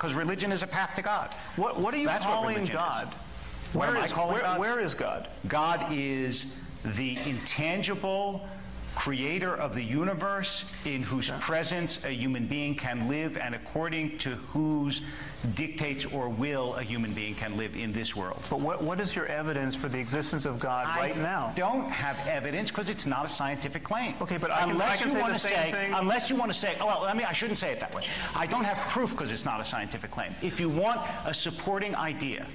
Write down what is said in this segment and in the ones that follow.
because religion is a path to God. What are you calling God? Where is God? God is the intangible creator of the universe, in whose presence a human being can live, and according to whose dictates or will a human being can live in this world. But what is your evidence for the existence of God right now? I don't have evidence because it's not a scientific claim. Okay, but unless you want to say, unless you want to say, oh, well, I shouldn't say it that way. I don't have proof because it's not a scientific claim. If you want a supporting idea,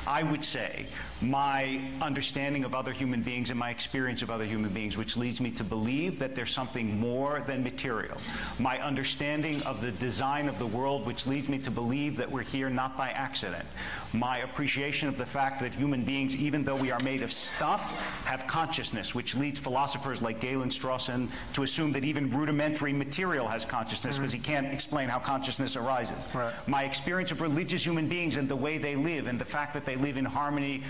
I would say my understanding of other human beings and my experience of other human beings, which leads me to believe that there's something more than material. My understanding of the design of the world, which leads me to believe that we're here not by accident. My appreciation of the fact that human beings, even though we are made of stuff, have consciousness, which leads philosophers like Galen Strawson to assume that even rudimentary material has consciousness, because he can't explain how consciousness arises. Right. My experience of religious human beings and the way they live, and the fact that they live in harmony,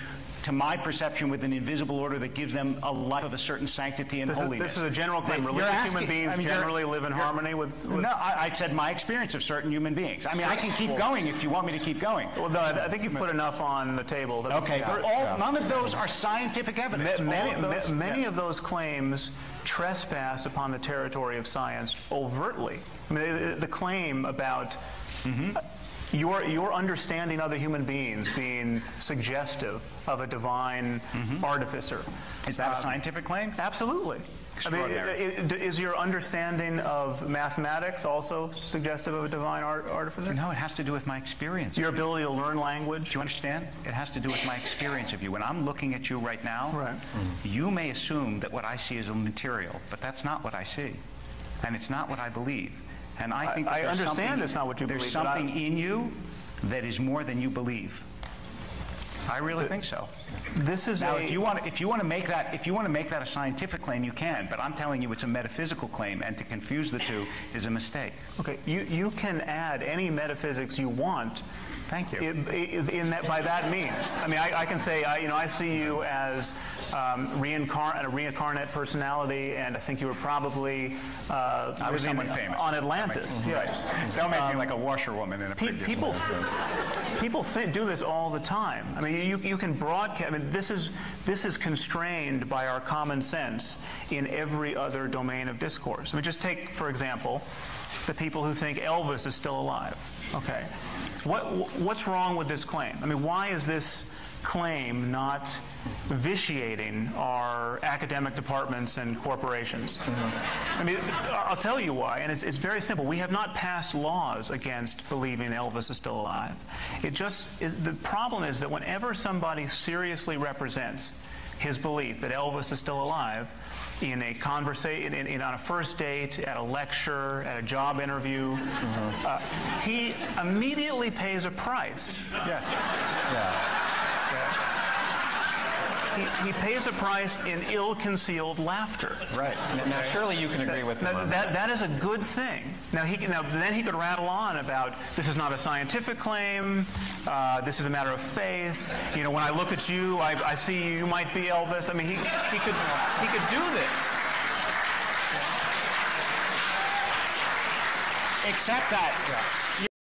to my perception, with an invisible order that gives them a life of a certain sanctity and holiness. This is a general claim. Religious human beings generally live in harmony with... No, I said my experience of certain human beings. I mean, I can keep going if you want me to keep going. Well, no, I think you've put enough on the table. Okay, but none of those are scientific evidence. Many of those claims trespass upon the territory of science overtly. I mean, the claim about... Your understanding other human beings being suggestive of a divine artificer. Is that a scientific claim? Absolutely. I mean, is your understanding of mathematics also suggestive of a divine artificer? No, it has to do with my experience. Your ability to learn language? Do you understand? It has to do with my experience of you. When I'm looking at you right now, you may assume that what I see is a material, but that's not what I see. And it's not what I believe. And I think I understand it's not what you believe. There's something in you that is more than you believe. I really think so. This is now, if you want to make that a scientific claim, you can. But I'm telling you, it's a metaphysical claim, and to confuse the two is a mistake. Okay, you can add any metaphysics you want. Thank you. By that means, I mean, I can say, I see you as a reincarnate personality, and I think you were probably I was someone famous on Atlantis. Yes. Don't make me like a washerwoman in a people do this all the time. I mean, you can broadcast. I mean, this is constrained by our common sense in every other domain of discourse. I mean, just take, for example, the people who think Elvis is still alive. Okay. What's wrong with this claim? I mean, why is this claim not vitiating our academic departments and corporations? I mean, I'll tell you why, and it's very simple. We have not passed laws against believing Elvis is still alive. The problem is that whenever somebody seriously represents his belief that Elvis is still alive, in a conversation, on a first date, at a lecture, at a job interview, he immediately pays a price. He pays a price in ill-concealed laughter. Right. Now, surely you can agree with him. That is a good thing. Then he could rattle on about this is not a scientific claim. This is a matter of faith. You know, when I look at you, I see you might be Elvis. I mean, he could do this. Except that.